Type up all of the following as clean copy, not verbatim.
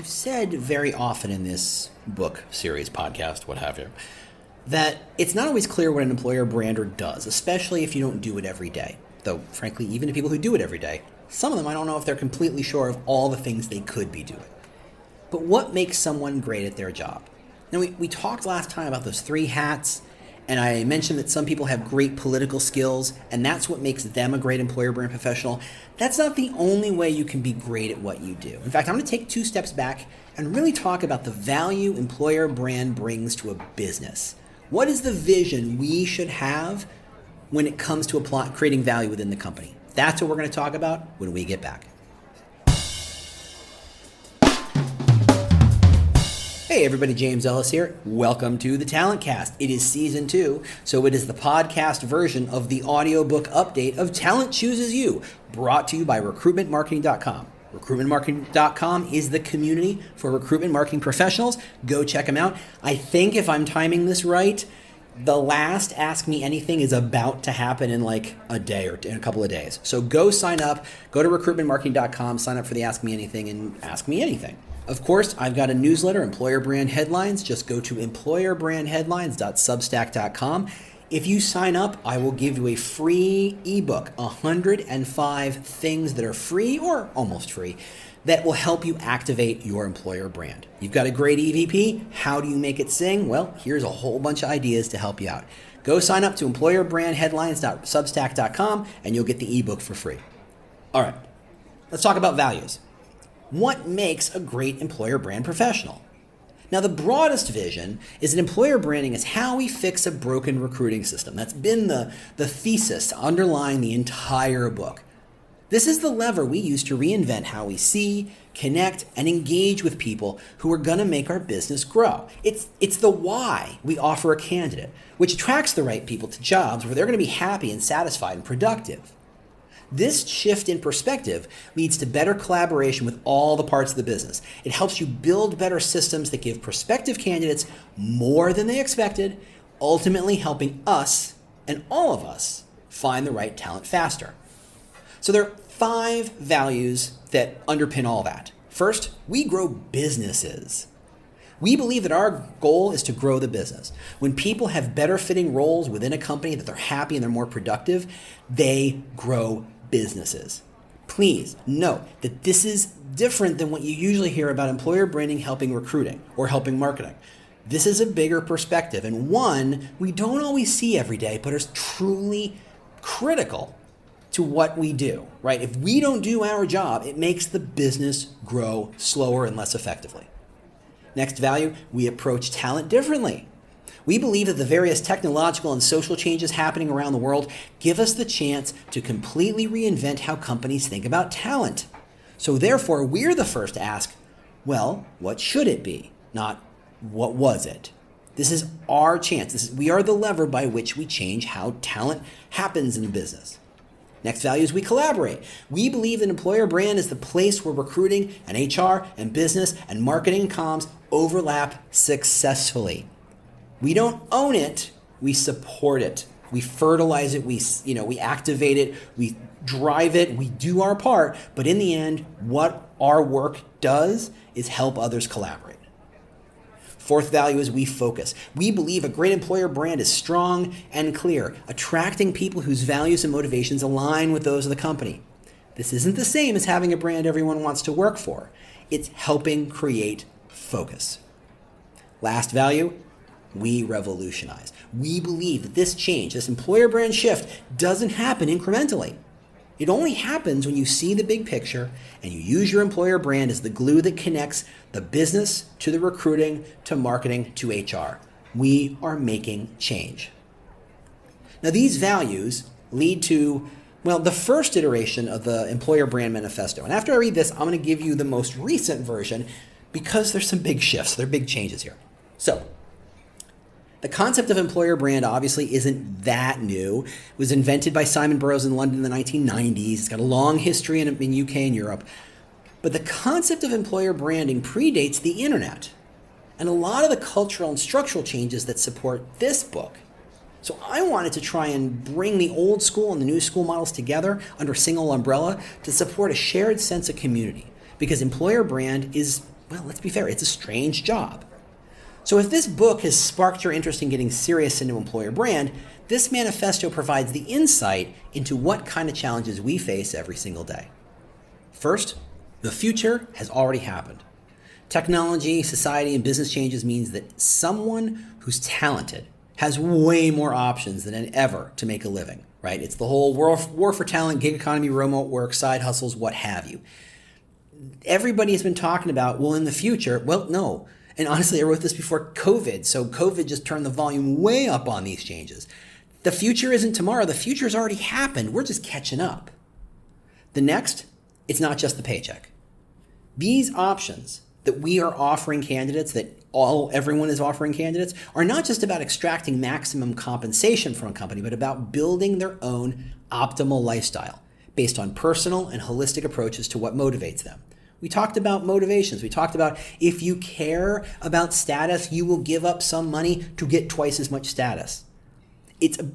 we've said very often in this book series, podcast, what have you, that it's not always clear what an employer brander does, especially if you don't do it every day. Though, frankly, even the people who do it every day, some of them I don't know if they're completely sure of all the things they could be doing. But what makes someone great at their job? Now, we talked last time about those 3 hats, and I mentioned that some people have great political skills, and that's what makes them a great employer brand professional. That's not the only way you can be great at what you do. In fact, I'm going to take 2 steps back and really talk about the value employer brand brings to a business. What is the vision we should have when it comes to creating value within the company? That's what we're going to talk about when we get back. Hey everybody, James Ellis here. Welcome to the Talent Cast. It is season 2, so it is the podcast version of the audiobook update of Talent Chooses You, brought to you by recruitmentmarketing.com. Recruitmentmarketing.com is the community for recruitment marketing professionals. Go check them out. I think if I'm timing this right, the last Ask Me Anything is about to happen in like a day or in a couple of days. So go sign up, go to recruitmentmarketing.com, sign up for the Ask Me Anything and ask me anything. Of course, I've got a newsletter, Employer Brand Headlines. Just go to employerbrandheadlines.substack.com. If you sign up, I will give you a free ebook, 105 things that are free or almost free that will help you activate your employer brand. You've got a great EVP. How do you make it sing? Well, here's a whole bunch of ideas to help you out. Go sign up to employerbrandheadlines.substack.com and you'll get the ebook for free. All right, let's talk about values. What makes a great employer brand professional? Now, the broadest vision is that employer branding is how we fix a broken recruiting system. That's been the thesis underlying the entire book. This is the lever we use to reinvent how we see, connect, and engage with people who are going to make our business grow. It's the why we offer a candidate, which attracts the right people to jobs where they're going to be happy and satisfied and productive. This shift in perspective leads to better collaboration with all the parts of the business. It helps you build better systems that give prospective candidates more than they expected, ultimately helping us and all of us find the right talent faster. So there are 5 values that underpin all that. First, we grow businesses. We believe that our goal is to grow the business. When people have better fitting roles within a company, that they're happy and they're more productive, they grow businesses. Please note that this is different than what you usually hear about employer branding helping recruiting or helping marketing. This is a bigger perspective and one we don't always see every day, but is truly critical to what we do, right? If we don't do our job, it makes the business grow slower and less effectively. Next value, we approach talent differently. We believe that the various technological and social changes happening around the world give us the chance to completely reinvent how companies think about talent. So therefore, we're the first to ask, well, what should it be? Not, what was it? This is our chance. We are the lever by which we change how talent happens in business. Next value is we collaborate. We believe that employer brand is the place where recruiting and HR and business and marketing and comms overlap successfully. We don't own it, we support it. We fertilize it, we activate it, we drive it, we do our part, but in the end, what our work does is help others collaborate. Fourth value is we focus. We believe a great employer brand is strong and clear, attracting people whose values and motivations align with those of the company. This isn't the same as having a brand everyone wants to work for. It's helping create focus. Last value, we revolutionize. We believe that this change, this employer brand shift, doesn't happen incrementally. It only happens when you see the big picture and you use your employer brand as the glue that connects the business to the recruiting, to marketing, to HR. We are making change. Now, these values lead to, the first iteration of the Employer Brand Manifesto. And after I read this, I'm going to give you the most recent version because there's some big shifts. There are big changes here. So, the concept of employer brand obviously isn't that new. It was invented by Simon Burroughs in London in the 1990s. It's got a long history in UK and Europe. But the concept of employer branding predates the internet and a lot of the cultural and structural changes that support this book. So I wanted to try and bring the old school and the new school models together under a single umbrella to support a shared sense of community, because employer brand is well, let's be fair, it's a strange job. So if this book has sparked your interest in getting serious into employer brand, this manifesto provides the insight into what kind of challenges we face every single day. First, the future has already happened. Technology, society, and business changes means that someone who's talented has way more options than ever to make a living, right? It's the whole war for talent, gig economy, remote work, side hustles, what have you. Everybody has been talking about, well, in the future, well, no. And honestly, I wrote this before COVID, so COVID just turned the volume way up on these changes. The future isn't tomorrow. The future has already happened. We're just catching up. The next, it's not just the paycheck. These options that we are offering candidates, that everyone is offering candidates, are not just about extracting maximum compensation from a company, but about building their own optimal lifestyle based on personal and holistic approaches to what motivates them. We talked about motivations. We talked about if you care about status, you will give up some money to get twice as much status.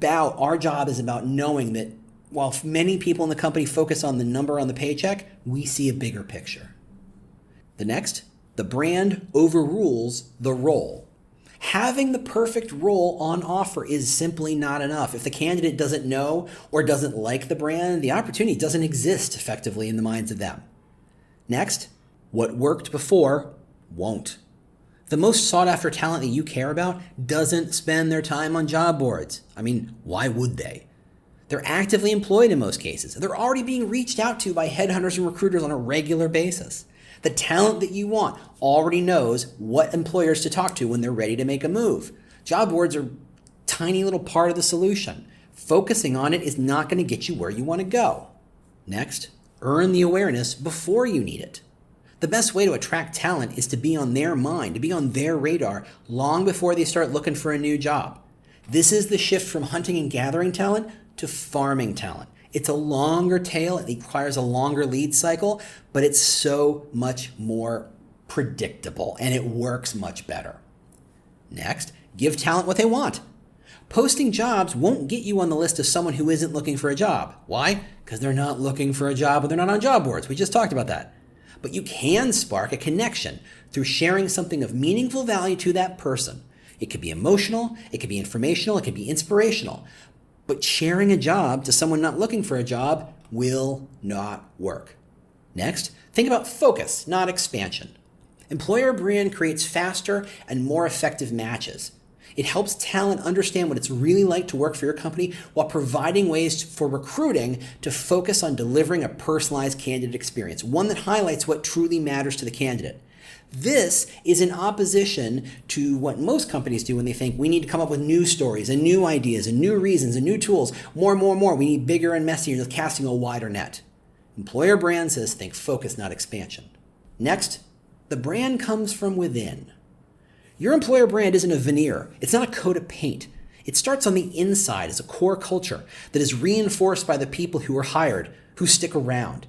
Our job is about knowing that while many people in the company focus on the number on the paycheck, we see a bigger picture. The next, the brand overrules the role. Having the perfect role on offer is simply not enough. If the candidate doesn't know or doesn't like the brand, the opportunity doesn't exist effectively in the minds of them. Next, what worked before won't. The most sought after talent that you care about doesn't spend their time on job boards. I mean, why would they? They're actively employed in most cases. They're already being reached out to by headhunters and recruiters on a regular basis. The talent that you want already knows what employers to talk to when they're ready to make a move. Job boards are a tiny little part of the solution. Focusing on it is not going to get you where you want to go. Next, earn the awareness before you need it. The best way to attract talent is to be on their mind, to be on their radar long before they start looking for a new job. This is the shift from hunting and gathering talent to farming talent. It's a longer tail, it requires a longer lead cycle, but it's so much more predictable and it works much better. Next, give talent what they want. Posting jobs won't get you on the list of someone who isn't looking for a job. Why? Because they're not looking for a job or they're not on job boards. We just talked about that. But you can spark a connection through sharing something of meaningful value to that person. It could be emotional, it could be informational, it could be inspirational. But sharing a job to someone not looking for a job will not work. Next, think about focus, not expansion. Employer brand creates faster and more effective matches. It helps talent understand what it's really like to work for your company while providing ways for recruiting to focus on delivering a personalized candidate experience, one that highlights what truly matters to the candidate. This is in opposition to what most companies do when they think we need to come up with new stories and new ideas and new reasons and new tools. More. We need bigger and messier, just casting a wider net. Employer brand says think focus, not expansion. Next, the brand comes from within. Your employer brand isn't a veneer. It's not a coat of paint. It starts on the inside as a core culture that is reinforced by the people who are hired, who stick around.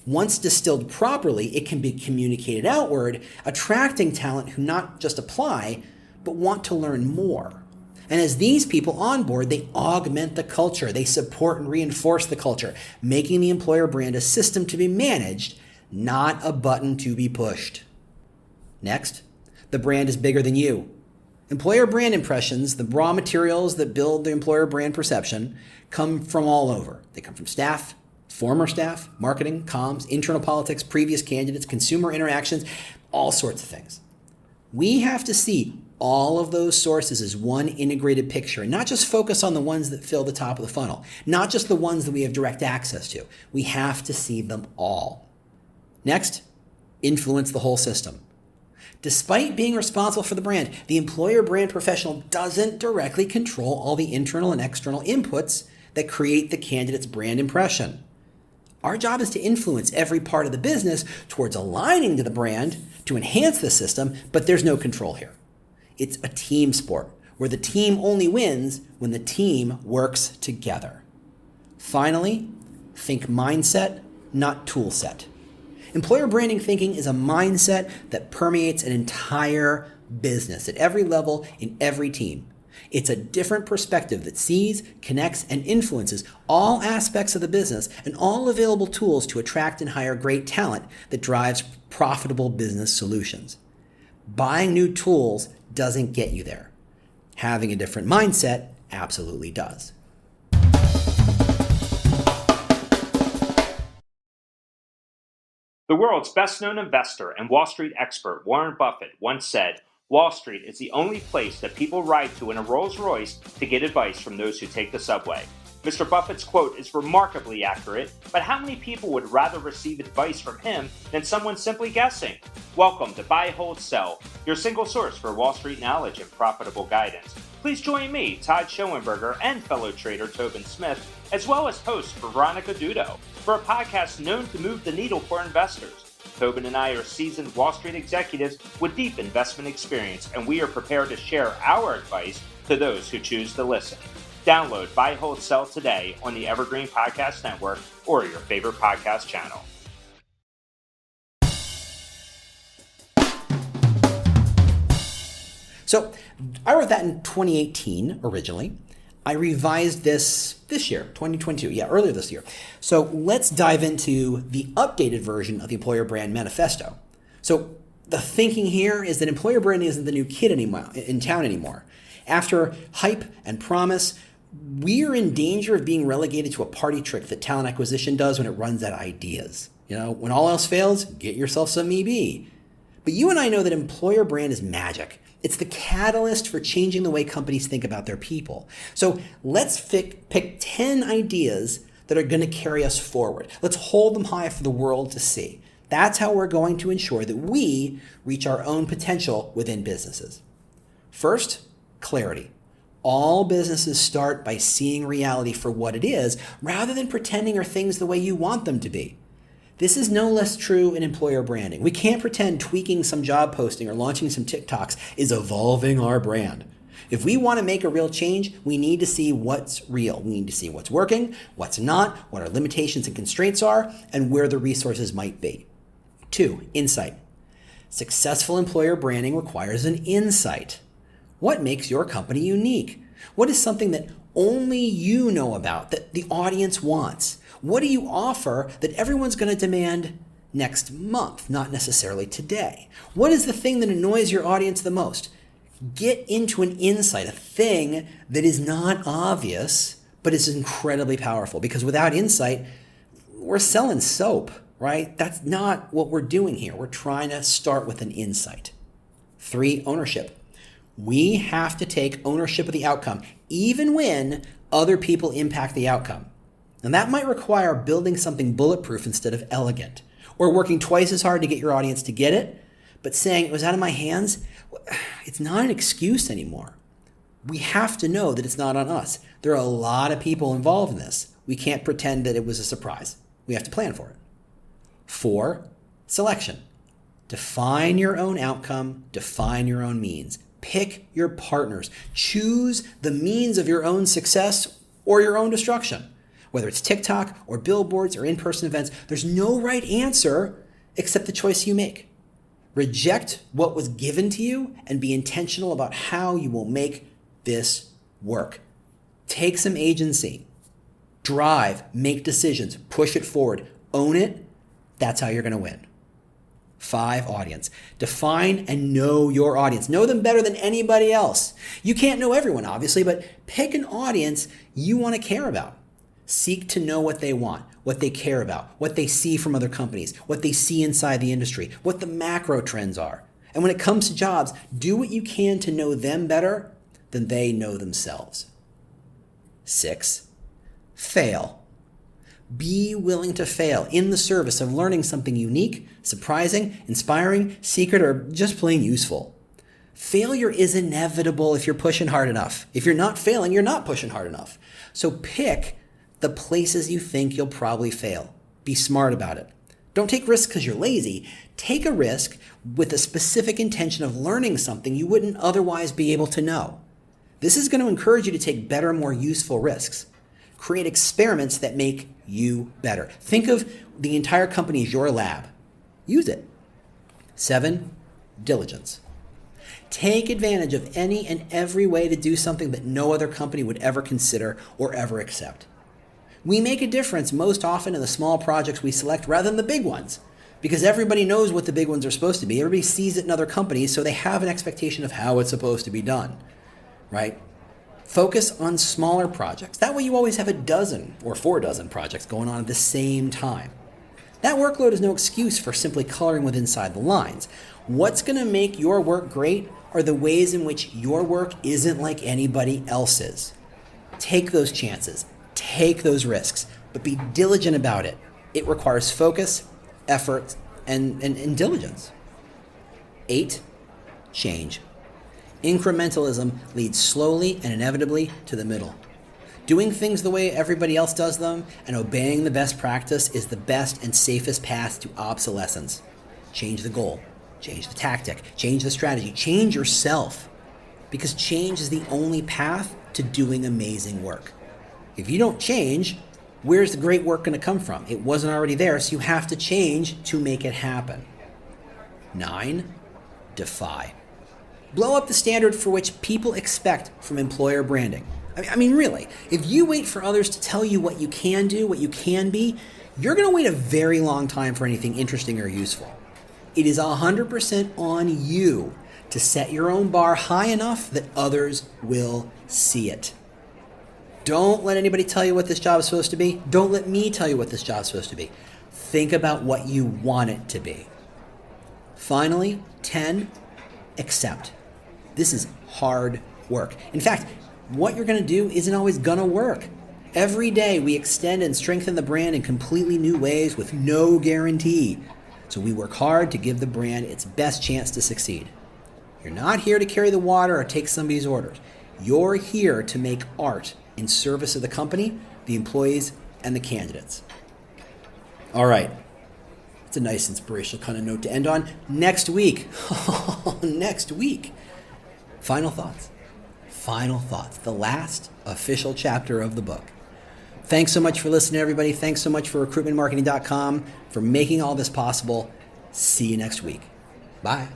Once distilled properly, it can be communicated outward, attracting talent who not just apply, but want to learn more. And as these people onboard, they augment the culture. They support and reinforce the culture, making the employer brand a system to be managed, not a button to be pushed. Next, the brand is bigger than you. Employer brand impressions, the raw materials that build the employer brand perception, come from all over. They come from staff, former staff, marketing, comms, internal politics, previous candidates, consumer interactions, all sorts of things. We have to see all of those sources as one integrated picture and not just focus on the ones that fill the top of the funnel, not just the ones that we have direct access to. We have to see them all. Next, influence the whole system. Despite being responsible for the brand, the employer brand professional doesn't directly control all the internal and external inputs that create the candidate's brand impression. Our job is to influence every part of the business towards aligning to the brand to enhance the system, but there's no control here. It's a team sport where the team only wins when the team works together. Finally, think mindset, not tool set. Employer branding thinking is a mindset that permeates an entire business at every level in every team. It's a different perspective that sees, connects, and influences all aspects of the business and all available tools to attract and hire great talent that drives profitable business solutions. Buying new tools doesn't get you there. Having a different mindset absolutely does. The world's best-known investor and Wall Street expert Warren Buffett once said, "Wall Street is the only place that people ride to in a Rolls-Royce to get advice from those who take the subway." Mr. Buffett's quote is remarkably accurate, but how many people would rather receive advice from him than someone simply guessing? Welcome to Buy, Hold, Sell, your single source for Wall Street knowledge and profitable guidance. Please join me, Todd Schoenberger, and fellow trader Tobin Smith, as well as host Veronica Dudo, for a podcast known to move the needle for investors. Tobin and I are seasoned Wall Street executives with deep investment experience, and we are prepared to share our advice to those who choose to listen. Download Buy, Hold, Sell today on the Evergreen Podcast Network or your favorite podcast channel. So I wrote that in 2018 originally. I revised this year, 2022, earlier this year. So let's dive into the updated version of the Employer Brand Manifesto. So the thinking here is that employer branding isn't the new kid in town anymore. After hype and promise, we're in danger of being relegated to a party trick that talent acquisition does when it runs out of ideas. When all else fails, get yourself some EB. But you and I know that employer brand is magic. It's the catalyst for changing the way companies think about their people. So let's pick 10 ideas that are going to carry us forward. Let's hold them high for the world to see. That's how we're going to ensure that we reach our own potential within businesses. First, clarity. All businesses start by seeing reality for what it is, rather than pretending are things the way you want them to be. This is no less true in employer branding. We can't pretend tweaking some job posting or launching some TikToks is evolving our brand. If we want to make a real change, we need to see what's real. We need to see what's working, what's not, what our limitations and constraints are, and where the resources might be. 2, insight. Successful employer branding requires an insight. What makes your company unique? What is something that only you know about, that the audience wants? What do you offer that everyone's going to demand next month, not necessarily today? What is the thing that annoys your audience the most? Get into an insight, a thing that is not obvious, but is incredibly powerful. Because without insight, we're selling soap, right? That's not what we're doing here. We're trying to start with an insight. 3, ownership. We have to take ownership of the outcome, even when other people impact the outcome. And that might require building something bulletproof instead of elegant, or working twice as hard to get your audience to get it, but saying it was out of my hands. It's not an excuse anymore. We have to know that it's not on us. There are a lot of people involved in this. We can't pretend that it was a surprise. We have to plan for it. 4, selection. Define your own outcome, define your own means. Pick your partners. Choose the means of your own success or your own destruction. Whether it's TikTok or billboards or in-person events, there's no right answer except the choice you make. Reject what was given to you and be intentional about how you will make this work. Take some agency. Drive, make decisions, push it forward, own it. That's how you're going to win. 5, audience. Define and know your audience. Know them better than anybody else. You can't know everyone, obviously, but pick an audience you want to care about. Seek to know what they want, what they care about, what they see from other companies, what they see inside the industry, what the macro trends are. And when it comes to jobs, do what you can to know them better than they know themselves. 6, fail. Be willing to fail in the service of learning something unique, surprising, inspiring, secret, or just plain useful. Failure is inevitable if you're pushing hard enough. If you're not failing, you're not pushing hard enough. So pick the places you think you'll probably fail. Be smart about it. Don't take risks because you're lazy. Take a risk with a specific intention of learning something you wouldn't otherwise be able to know. This is going to encourage you to take better, more useful risks. Create experiments that make you better. Think of the entire company as your lab. Use it. 7, diligence. Take advantage of any and every way to do something that no other company would ever consider or ever accept. We make a difference most often in the small projects we select rather than the big ones, because everybody knows what the big ones are supposed to be. Everybody sees it in other companies, so they have an expectation of how it's supposed to be done, right? Focus on smaller projects. That way you always have a dozen or 4 dozen projects going on at the same time. That workload is no excuse for simply coloring with inside the lines. What's going to make your work great are the ways in which your work isn't like anybody else's. Take those chances, take those risks, but be diligent about it. It requires focus, effort, and diligence. 8, change. Incrementalism leads slowly and inevitably to the middle. Doing things the way everybody else does them and obeying the best practice is the best and safest path to obsolescence. Change the goal, change the tactic, change the strategy, change yourself, because change is the only path to doing amazing work. If you don't change, where's the great work going to come from? It wasn't already there, so you have to change to make it happen. 9, defy. Blow up the standard for which people expect from employer branding. I mean, really, if you wait for others to tell you what you can do, what you can be, you're going to wait a very long time for anything interesting or useful. It is 100% on you to set your own bar high enough that others will see it. Don't let anybody tell you what this job is supposed to be. Don't let me tell you what this job is supposed to be. Think about what you want it to be. Finally, 10, accept. This is hard work. In fact, what you're going to do isn't always going to work. Every day we extend and strengthen the brand in completely new ways with no guarantee. So we work hard to give the brand its best chance to succeed. You're not here to carry the water or take somebody's orders. You're here to make art in service of the company, the employees, and the candidates. All right. It's a nice inspirational kind of note to end on. Next week. Next week. Final thoughts. Final thoughts. The last official chapter of the book. Thanks so much for listening, everybody. Thanks so much for recruitmentmarketing.com for making all this possible. See you next week. Bye.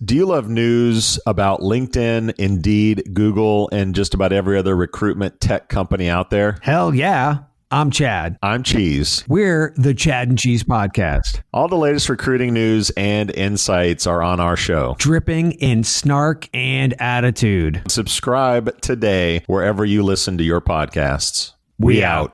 Do you love news about LinkedIn, Indeed, Google, and just about every other recruitment tech company out there? Hell yeah. I'm Chad. I'm Cheese. We're the Chad and Cheese Podcast. All the latest recruiting news and insights are on our show. Dripping in snark and attitude. Subscribe today wherever you listen to your podcasts. We out.